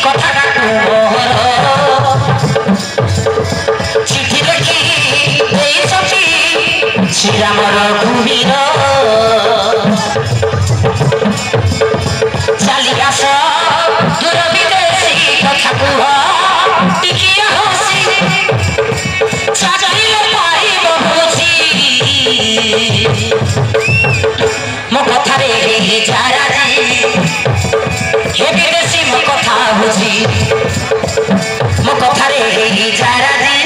কথা बुझी मो कथारे जारा दी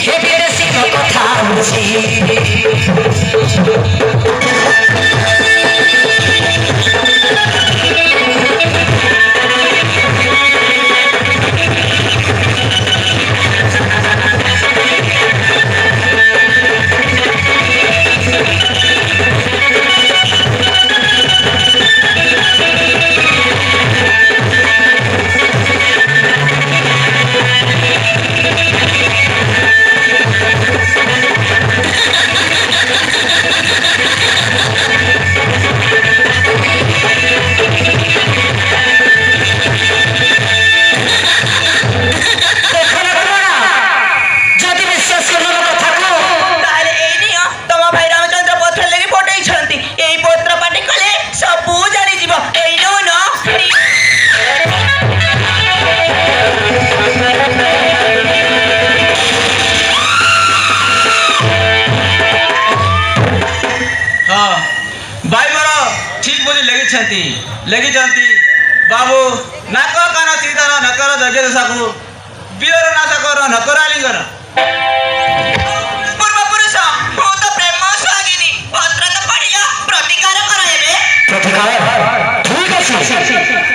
हे विदेशी मो कथा बुझी लगी जानती बाबू नाको काना सीता ना नकर जगे साकू बियर ना सकर नकर आलिंगर पूर्व पुरुष हो तो प्रेम स्वागिनी पत्र तो पढ़िया प्रतिकार कराएबे प्रतिकार ठीक আছে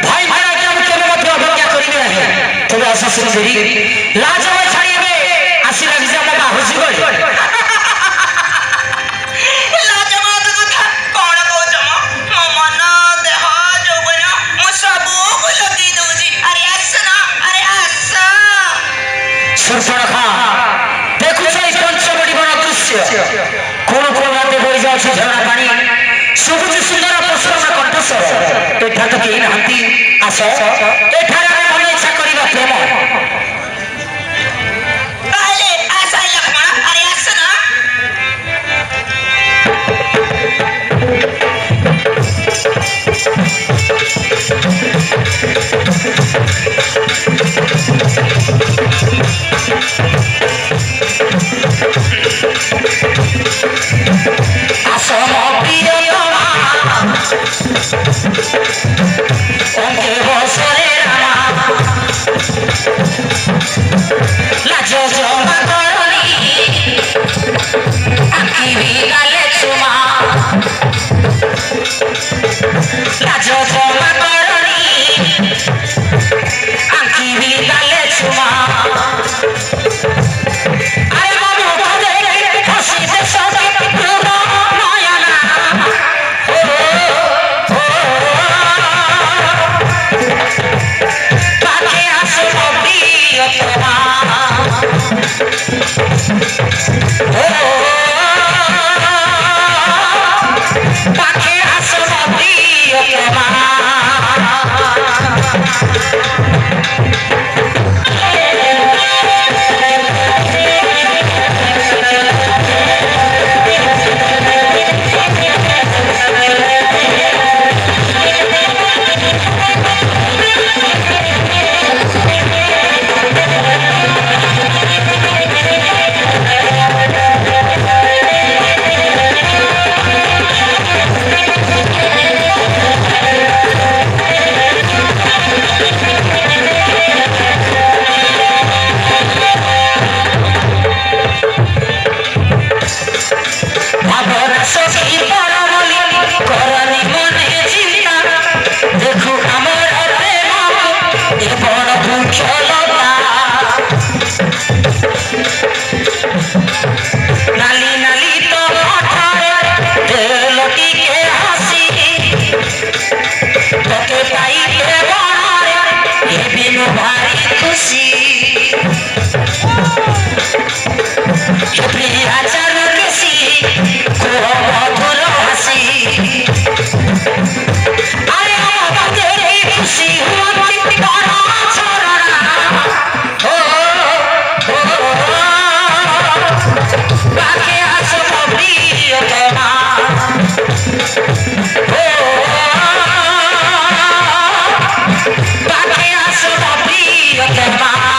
ভাই ভাই আগে আমি কেন মত অবজ্ঞা করিবে না তবে আশা সুন্দরী লাজ হয় ছাড়িবে আসিলা ভিজা বাবা হুজি গই सुरसुरखा देखो से पंचवटी बड़ा दृश्य कोन कोन राते होई जाउ छै झरना पानी सबुज सुंदर प्रसन्न कंठस्वर एठा तो केही नांती आस एठा रे मन इच्छा करिबा प्रेम पहले आशा लक्ष्मण अरे आसना Bye.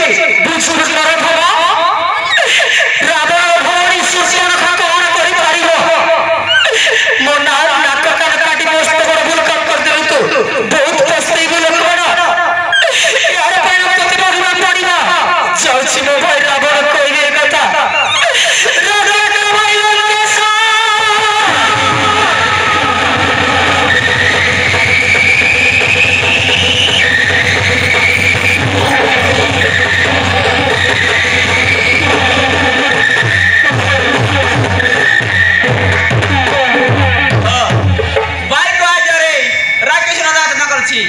বুঝ নরক হবা রাবণ ভগবান সূর্যন কଣ କରିପାରିବ ମୋ ନାକ କାନ କାଟି ମସ୍ତ ବଡ଼ ଭୁଲ କାମ କରିଦେଲୁ ତୁ ବହୁତ ପସ୍ତେଇବୁ ଲୋକଣ यार ପାଇଁ ତତେ ମରିବା ପଡ଼ିବ ଯାଉଛି ମୋ ଭାଇ ରାବଣ କହିବେ ଏ କଥା ରାବଣ ଭାଇ ଲଙ୍କେଶ ଭାଇ କୁହାଯାରେ ରାକେଶ ରାଜା ଆଚରଣ କରିଛି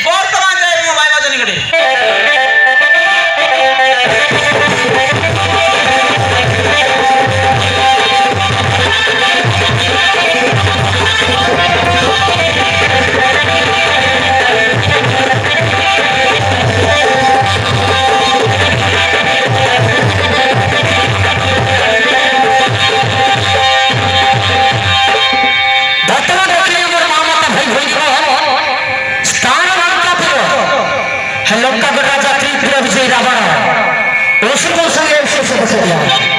ବର୍ତ୍ତମାନ ଯାଇ ମୋ ଭାଇ ବାଜ ନିକଟେ ବର୍ତ୍ତମାନ ଦେଖିଲେ ମୋର ମାମତା ଭାଇ ଭାଇଙ୍କ ସ୍ଥାନ ଲଙ୍କାପୁର ଲଙ୍କାପୁର ରାଜା ତ୍ରିପୁର ବିଜୟୀ ରାବଣ ଅଶୋକ ସଙ୍ଗେ ଶେଷ ବସିଲା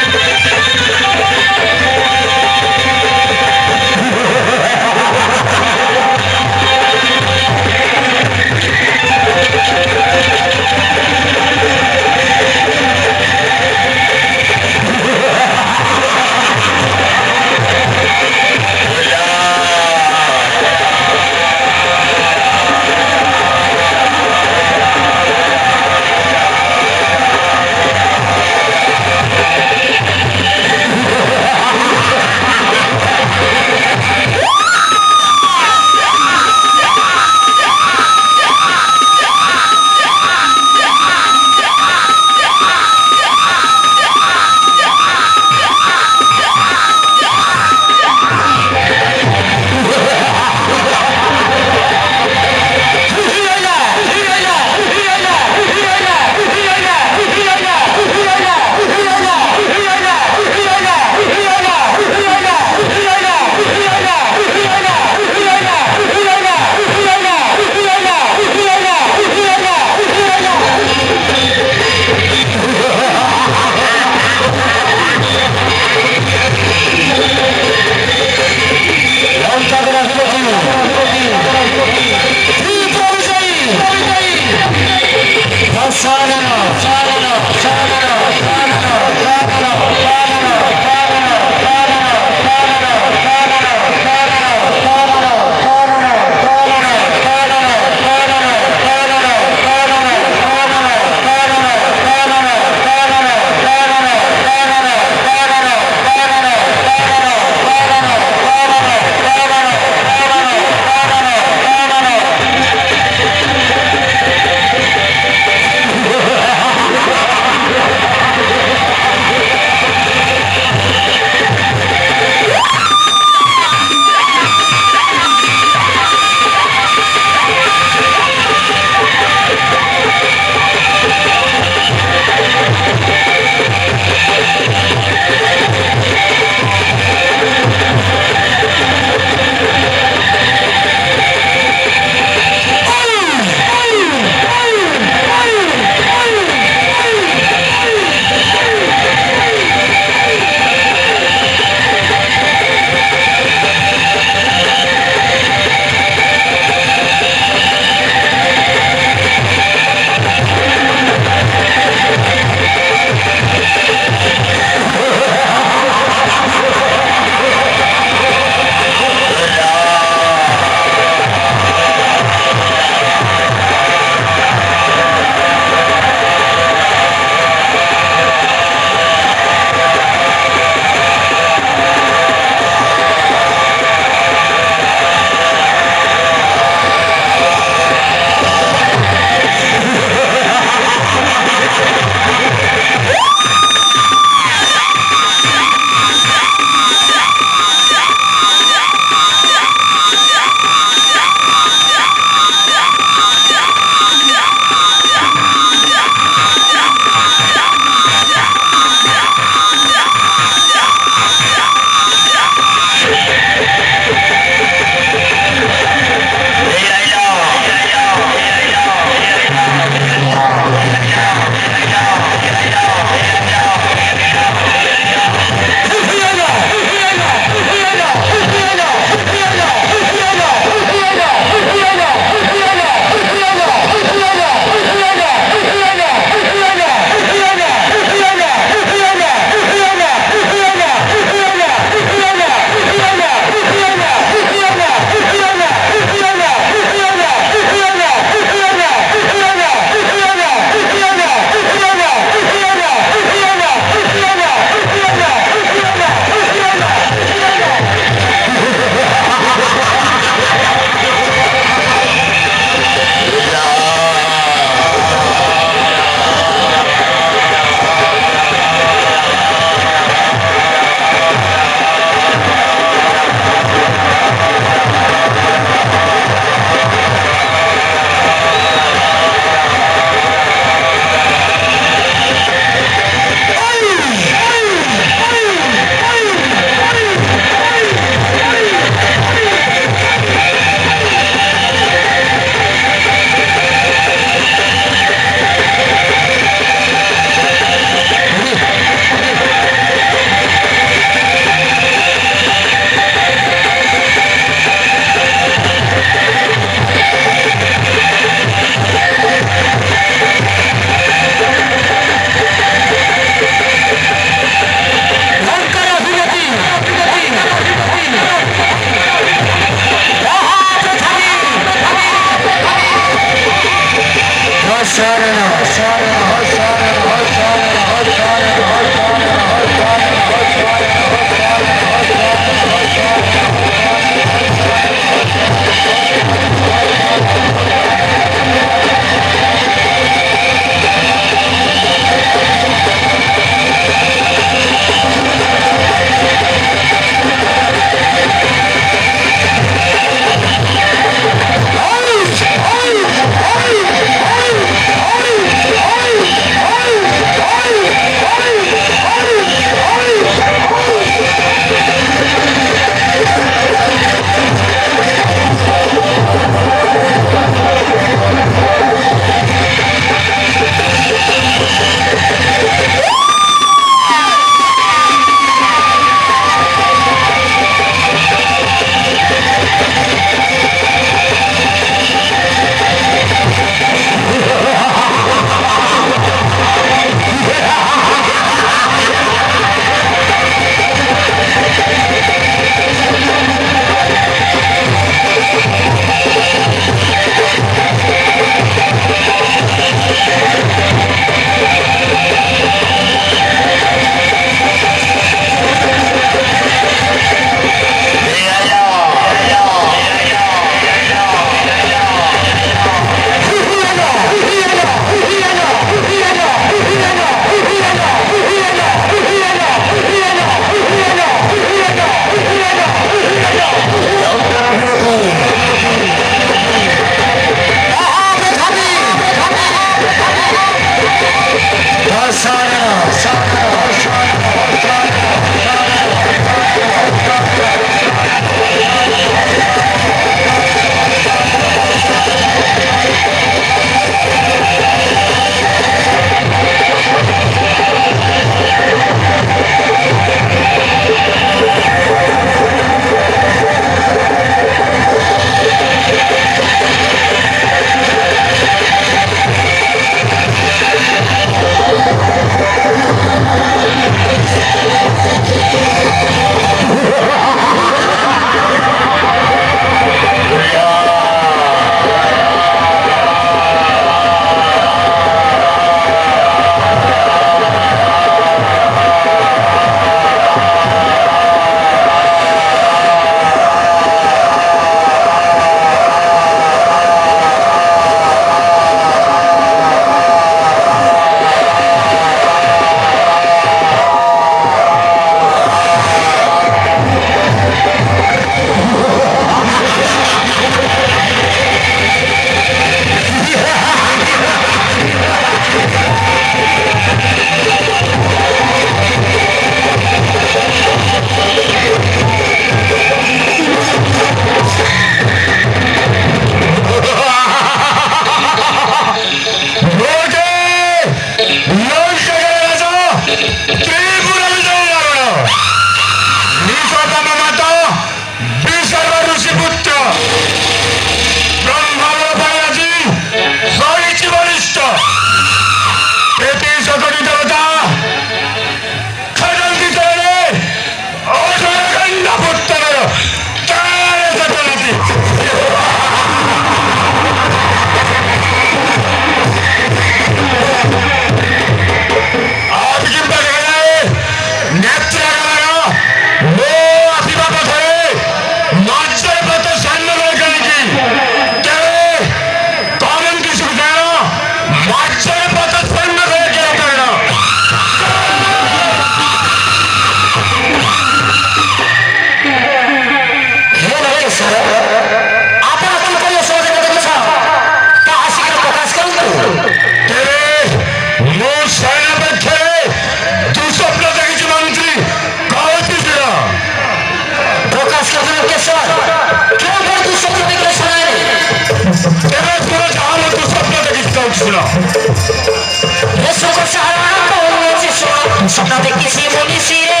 ଦେଖିଛି ମନିଷିରେ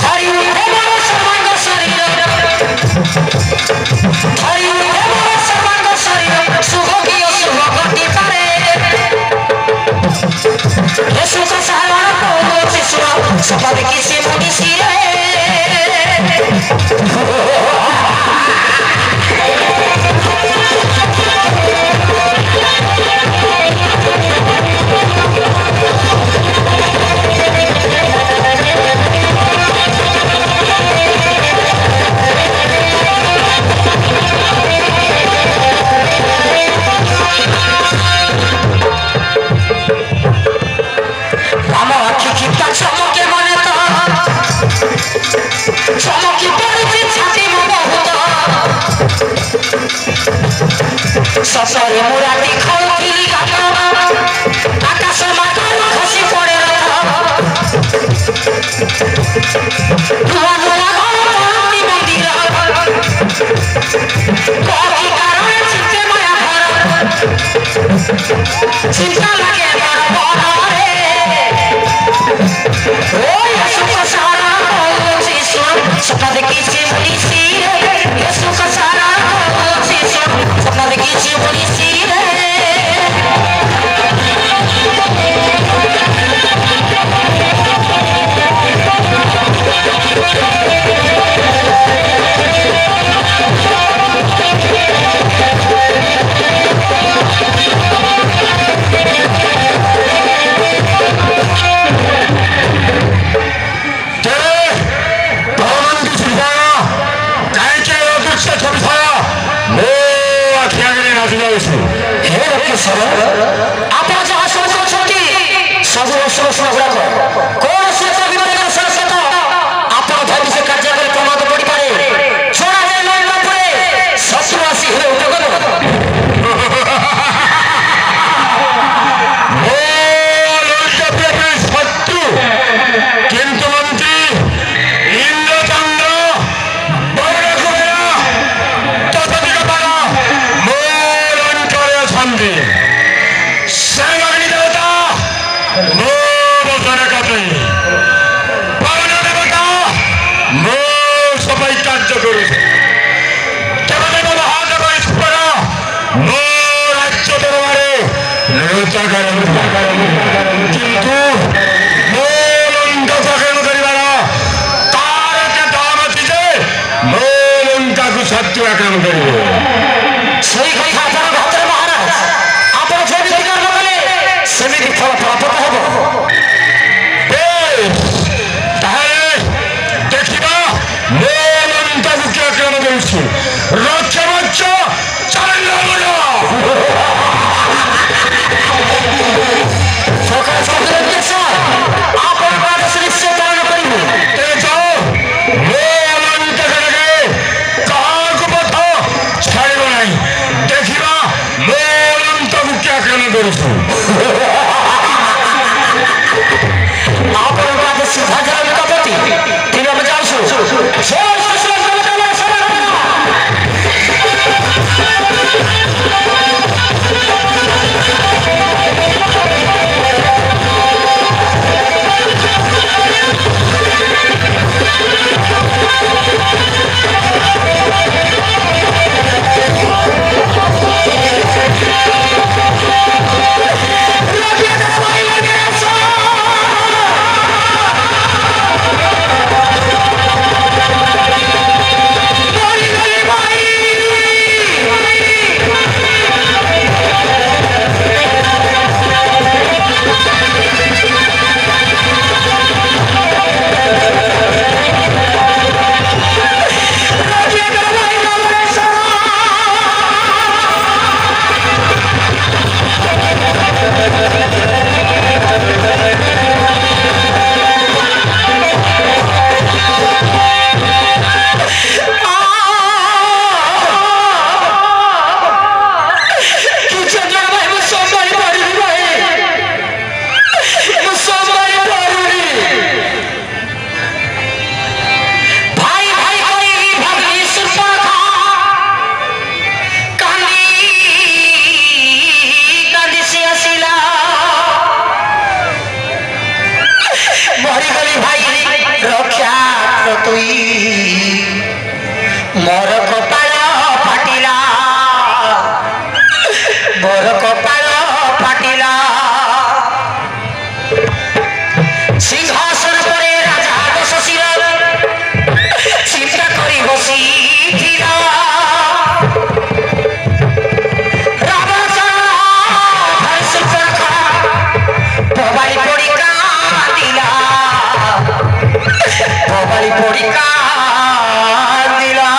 ଧରି ଉଠେ ମୋର ସର୍ବାଙ୍ଗ ଶରୀର ଧରି ଉଠେ ମୋର ସର୍ବାଙ୍ଗ ଶରୀର ଶୁଭ କି ଅଶୁଭ ଘଟିପାରେ ସୁଖ ସାରଣ କହୁଛି ଶୁଣ ସଫା ଦେଖିଛି ମନିଷିରେ চমকি পড়েছে ছাতি বহুত সসরে মুরাটি খাউଥିଲି গাত আকাশ মাথার খসি পড়ে ধোয়া ধোয়া ঘরটি মন্দির কবি কারণে চিন্তে মায়া ঘর চিন্তা লাগে বড় বড় রে ওই সুখ সারা সপনা দেখিছি বলিছি রে সুখ সারা বলছি সপনা দেখিছি বলিছি রে ଆପଣ ଯାହା ସବୁ କରୁଛନ୍ତି ସବୁ ଅସୁର ଗୁଡ଼ାକ କୌଣସି ଏକ ବିରୋଧୀର ସହିତ ଆପଣ ଧରି ସେ କାର୍ଯ୍ୟ କରି ପ୍ରମାଦ ପଡ଼ିପାରେ ଶୁଣାଯାଏ ନ ପରେ ଶଶୁର ଆସି ହେଲେ ଉପକରଣ ଶତ୍ରୁ କିନ୍ତୁ ମନ୍ତ୍ରୀ ଇନ୍ଦ୍ରଚନ୍ଦ୍ର सेनानी देवता मोर सरकते पवन देवता मोर सबै कार्य करुছে देवदेव महादेव ईश्वर मोर राज्य दरबारे निरुचा करें किंतु मोर अंतःकरण करिबार तार के दाम अछि जे मोर अंता को सत्य आक्रमण करिबो सही कथा अपन घातर महाराज ଆପଣ ଯଦି ବିଚାର କଲେ ସେମିତି ଫଳ ପ୍ରାପ୍ତ ହେବ তুই মোর কপাল ফাটিলা মোর কপাল ফাটিলা সিংহাসন পরে রাজা বসছিল চিন্তা করি বসিছিলা পবালি পরীক্ষা দিলা পবালি পরীক্ষা দিলা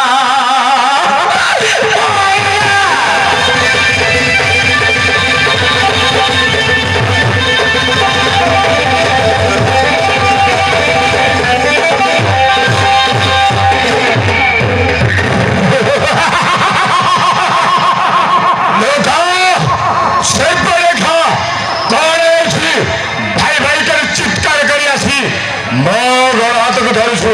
ମୋ ଗୋଡ଼ ହାତକୁ ଧରୁଛୁ